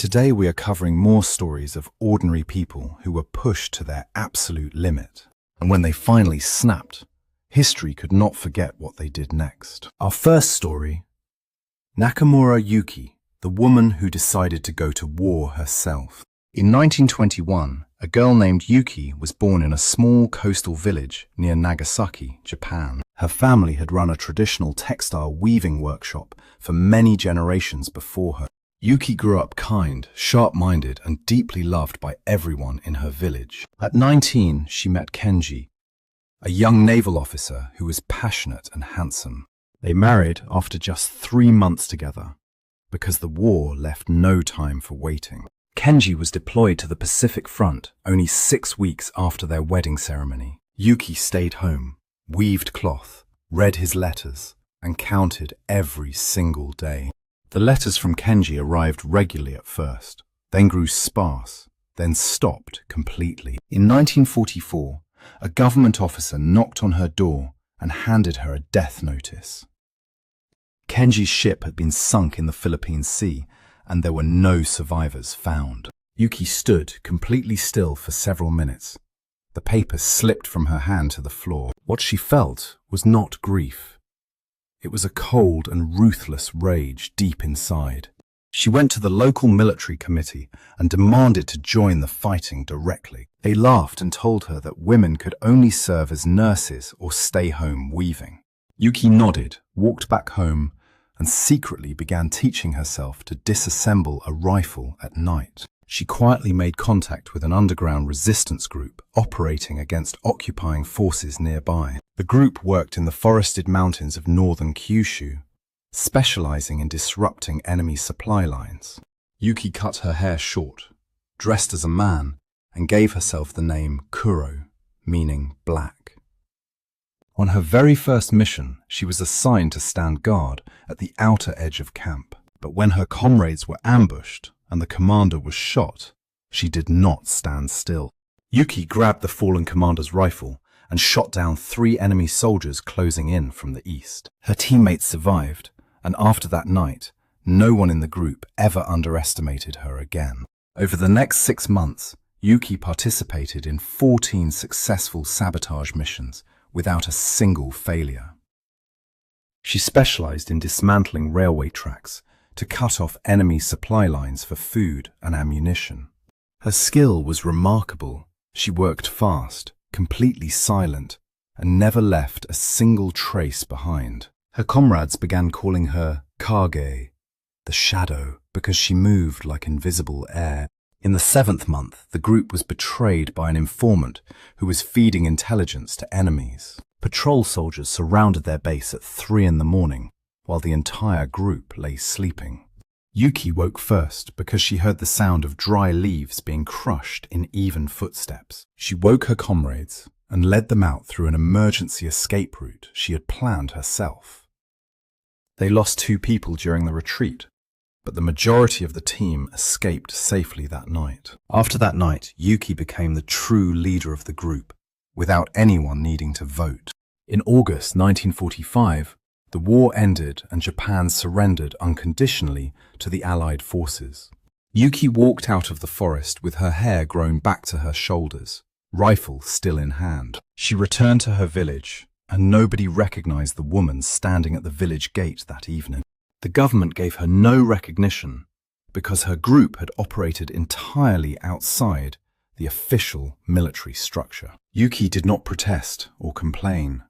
Today we are covering more stories of ordinary people who were pushed to their absolute limit. And when they finally snapped, history could not forget what they did next. Our first story, Nakamura Yuki, the woman who decided to go to war herself. In 1921, a girl named Yuki was born in a small coastal village near Nagasaki, Japan. Her family had run a traditional textile weaving workshop for many generations before her. Yuki grew up kind, sharp-minded, and deeply loved by everyone in her village. At 19, she met Kingi, a young naval officer who was passionate and handsome. They married after just 3 months together, because the war left no time for waiting. Kingi was deployed to the Pacific Front only 6 weeks after their wedding ceremony. Yuki stayed home, weaved cloth, read his letters, and counted every single day. The letters from Kingi arrived regularly at first, then grew sparse, then stopped completely. In 1944, a government officer knocked on her door and handed her a death notice. Kingi's ship had been sunk in the Philippine Sea, and there were no survivors found. Yuki stood completely still for several minutes. The paper slipped from her hand to the floor. What she felt was not grief. It was a cold and ruthless rage deep inside. She went to the local military committee and demanded to join the fighting directly. They laughed and told her that women could only serve as nurses or stay home weaving. Yuki nodded, walked back home, and secretly began teaching herself to disassemble a rifle at night. She quietly made contact with an underground resistance group operating against occupying forces nearby. The group worked in the forested mountains of northern Kyushu, specializing in disrupting enemy supply lines. Yuki cut her hair short, dressed as a man, and gave herself the name Kuro, meaning black. On her very first mission, she was assigned to stand guard at the outer edge of camp. But when her comrades were ambushed and the commander was shot, she did not stand still. Yuki grabbed the fallen commander's rifle and shot down 3 enemy soldiers closing in from the east. Her teammates survived, and after that night, no one in the group ever underestimated her again. Over the next 6 months, Yuki participated in 14 successful sabotage missions without a single failure. She specialized in dismantling railway tracks to cut off enemy supply lines for food and ammunition. Her skill was remarkable. She worked fast, completely silent, and never left a single trace behind. Her comrades began calling her Kage, the shadow, because she moved like invisible air. In the 7th month, the group was betrayed by an informant who was feeding intelligence to enemies. Patrol soldiers surrounded their base at 3 in the morning, while the entire group lay sleeping. Yuki woke first because she heard the sound of dry leaves being crushed in even footsteps. She woke her comrades and led them out through an emergency escape route she had planned herself. They lost 2 people during the retreat, but the majority of the team escaped safely that night. After that night, Yuki became the true leader of the group, without anyone needing to vote. In August 1945, the war ended and Japan surrendered unconditionally to the Allied forces. Yuki walked out of the forest with her hair grown back to her shoulders, rifle still in hand. She returned to her village, and nobody recognized the woman standing at the village gate that evening. The government gave her no recognition because her group had operated entirely outside the official military structure. Yuki did not protest or complain.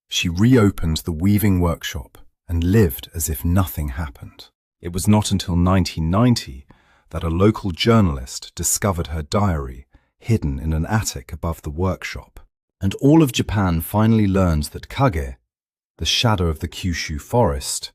She reopened the weaving workshop and lived as if nothing happened. It was not until 1990 that a local journalist discovered her diary hidden in an attic above the workshop. And all of Japan finally learned that Kage, the shadow of the Kyushu forest,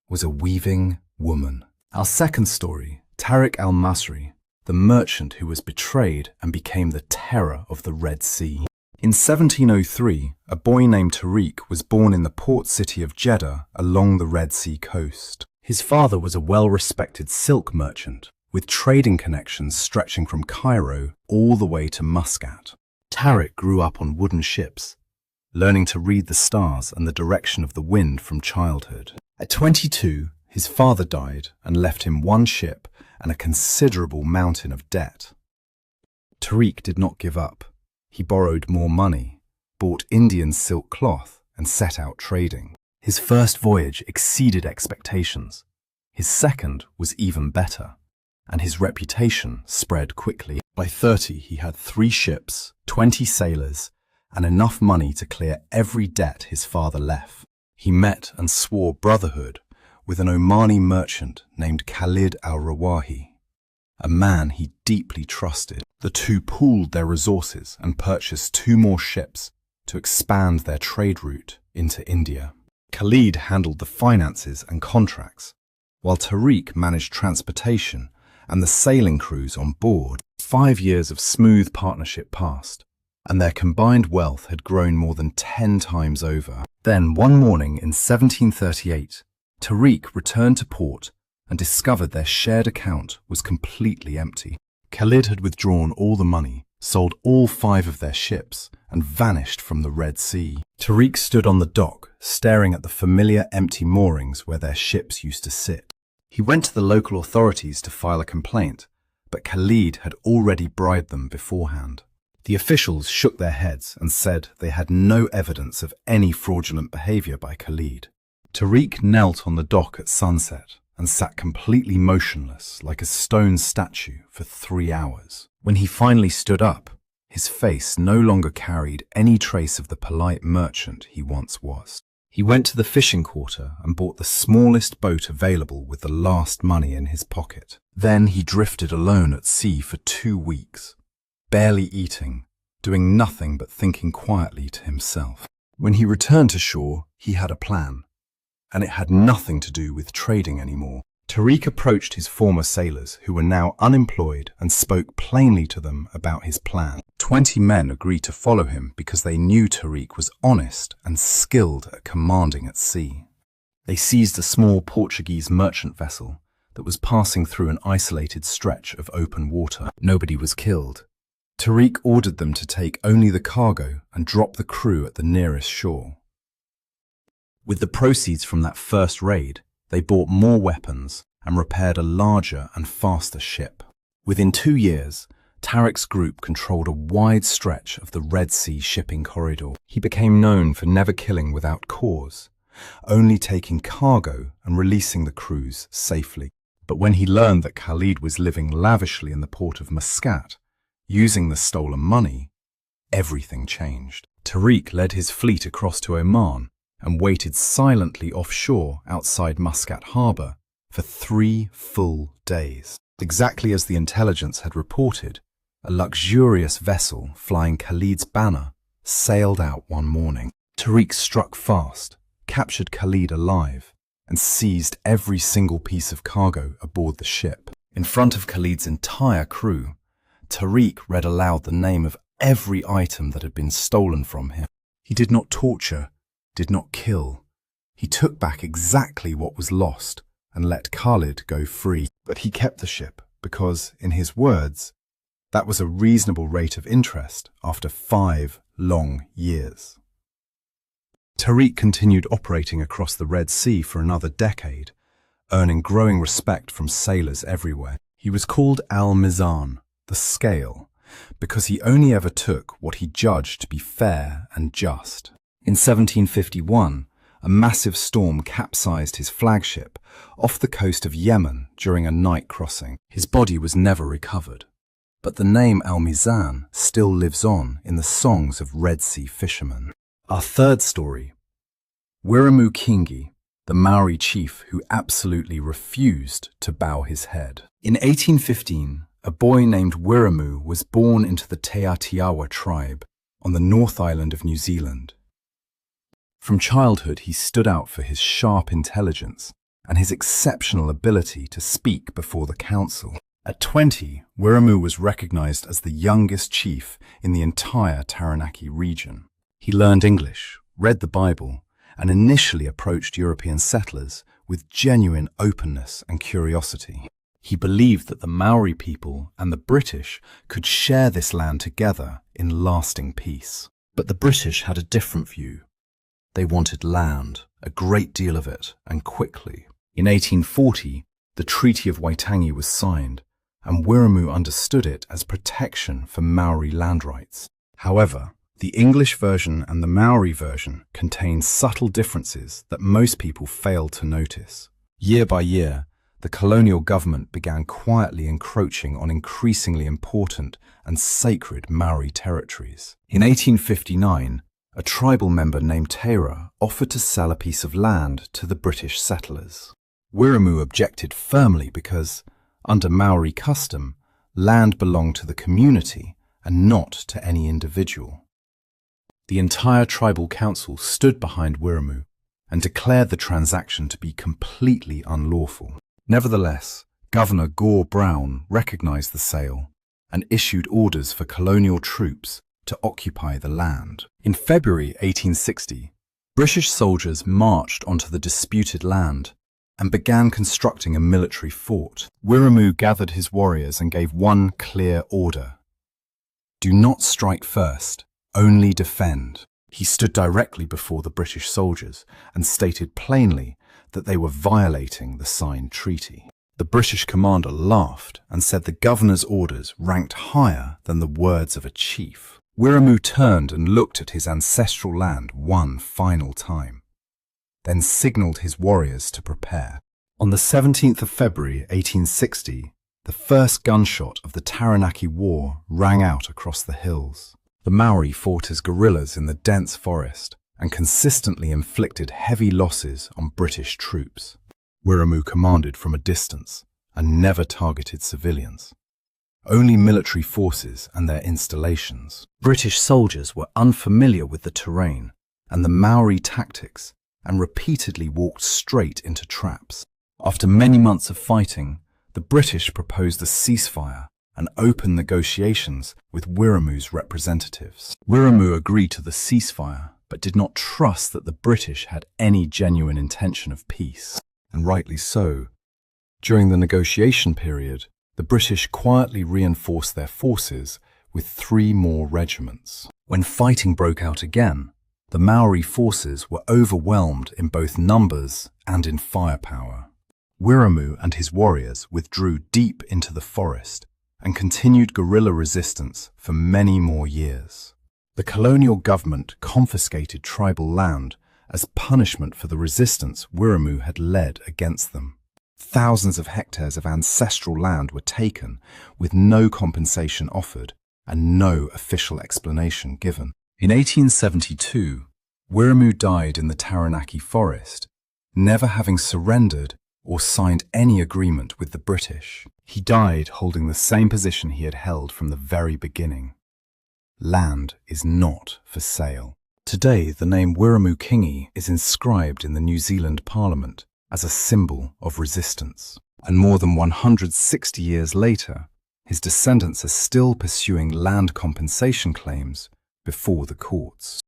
was a weaving woman. Our second story, Tariq Al-Masri, the merchant who was betrayed and became the terror of the Red Sea. In 1703, a boy named Tariq was born in the port city of Jeddah along the Red Sea coast. His father was a well-respected silk merchant, with trading connections stretching from Cairo all the way to Muscat. Tariq grew up on wooden ships, learning to read the stars and the direction of the wind from childhood. At 22, His father died and left him one ship and a considerable mountain of debt. Tariq did not give up. He borrowed more money, bought Indian silk cloth, and set out trading. His first voyage exceeded expectations. His second was even better, and his reputation spread quickly. By 30, he had 3 ships, 20 sailors, and enough money to clear every debt his father left. He met and swore brotherhood with an Omani merchant named Khalid al-Rawahi, a man he deeply trusted. The two pooled their resources and purchased 2 more ships to expand their trade route into India. Khalid handled the finances and contracts, while Tariq managed transportation and the sailing crews on board. 5 years of smooth partnership passed, and their combined wealth had grown more than 10 times over. Then, one morning in 1738, Tariq returned to port and discovered their shared account was completely empty. Khalid had withdrawn all the money, sold all 5 of their ships, and vanished from the Red Sea. Tariq stood on the dock, staring at the familiar empty moorings where their ships used to sit. He went to the local authorities to file a complaint, but Khalid had already bribed them beforehand. The officials shook their heads and said they had no evidence of any fraudulent behavior by Khalid. Tariq knelt on the dock at sunset and sat completely motionless like a stone statue for 3 hours. When he finally stood up, his face no longer carried any trace of the polite merchant he once was. He went to the fishing quarter and bought the smallest boat available with the last money in his pocket. Then he drifted alone at sea for 2 weeks, barely eating, doing nothing but thinking quietly to himself. When he returned to shore, he had a plan, and it had nothing to do with trading anymore. Tariq approached his former sailors, who were now unemployed, and spoke plainly to them about his plan. 20 men agreed to follow him because they knew Tariq was honest and skilled at commanding at sea. They seized a small Portuguese merchant vessel that was passing through an isolated stretch of open water. Nobody was killed. Tariq ordered them to take only the cargo and drop the crew at the nearest shore. With the proceeds from that first raid, they bought more weapons and repaired a larger and faster ship. Within 2 years, Tariq's group controlled a wide stretch of the Red Sea shipping corridor. He became known for never killing without cause, only taking cargo and releasing the crews safely. But when he learned that Khalid was living lavishly in the port of Muscat, using the stolen money, everything changed. Tariq led his fleet across to Oman and waited silently offshore outside Muscat harbour for 3 full days. Exactly as the intelligence had reported, a luxurious vessel flying Khalid's banner sailed out one morning. Tariq struck fast, captured Khalid alive, and seized every single piece of cargo aboard the ship. In front of Khalid's entire crew, Tariq read aloud the name of every item that had been stolen from him. He did not torture, did not kill. He took back exactly what was lost and let Khalid go free. But he kept the ship because, in his words, that was a reasonable rate of interest after 5 long years. Tariq continued operating across the Red Sea for another decade, earning growing respect from sailors everywhere. He was called Al-Mizan, the scale, because he only ever took what he judged to be fair and just. In 1751, a massive storm capsized his flagship off the coast of Yemen during a night crossing. His body was never recovered, but the name Al-Mizan still lives on in the songs of Red Sea fishermen. Our third story, Wiremu Kīngi, the Maori chief who absolutely refused to bow his head. In 1815, a boy named Wiremu was born into the Te Ātiawa tribe on the North Island of New Zealand. From childhood, he stood out for his sharp intelligence and his exceptional ability to speak before the council. At 20, Wiremu was recognized as the youngest chief in the entire Taranaki region. He learned English, read the Bible, and initially approached European settlers with genuine openness and curiosity. He believed that the Maori people and the British could share this land together in lasting peace. But the British had a different view. They wanted land, a great deal of it, and quickly. In 1840, the Treaty of Waitangi was signed, and Wiremu understood it as protection for Maori land rights. However, the English version and the Maori version contain subtle differences that most people failed to notice. Year by year, the colonial government began quietly encroaching on increasingly important and sacred Maori territories. In 1859, a tribal member named Taira offered to sell a piece of land to the British settlers. Wiremu objected firmly because, under Maori custom, land belonged to the community and not to any individual. The entire tribal council stood behind Wiremu and declared the transaction to be completely unlawful. Nevertheless, Governor Gore Brown recognized the sale and issued orders for colonial troops to occupy the land. In February 1860, British soldiers marched onto the disputed land and began constructing a military fort. Wiremu gathered his warriors and gave one clear order: do not strike first, only defend. He stood directly before the British soldiers and stated plainly that they were violating the signed treaty. The British commander laughed and said the governor's orders ranked higher than the words of a chief. Wiremu turned and looked at his ancestral land one final time, then signalled his warriors to prepare. On the 17th of February 1860, the first gunshot of the Taranaki War rang out across the hills. The Maori fought as guerrillas in the dense forest and consistently inflicted heavy losses on British troops. Wiremu commanded from a distance and never targeted civilians, only military forces and their installations. British soldiers were unfamiliar with the terrain and the Maori tactics and repeatedly walked straight into traps. After many months of fighting, the British proposed a ceasefire and open negotiations with Wiremu's representatives. Wiremu agreed to the ceasefire, but did not trust that the British had any genuine intention of peace. And rightly so. During the negotiation period, the British quietly reinforced their forces with 3 more regiments. When fighting broke out again, the Maori forces were overwhelmed in both numbers and in firepower. Wiremu and his warriors withdrew deep into the forest and continued guerrilla resistance for many more years. The colonial government confiscated tribal land as punishment for the resistance Wiremu had led against them. Thousands of hectares of ancestral land were taken with no compensation offered and no official explanation given. In 1872, Wiremu died in the Taranaki forest, never having surrendered or signed any agreement with the British. He died holding the same position he had held from the very beginning. Land is not for sale. Today, the name Wiremu Kīngi is inscribed in the New Zealand Parliament as a symbol of resistance. And more than 160 years later, his descendants are still pursuing land compensation claims before the courts.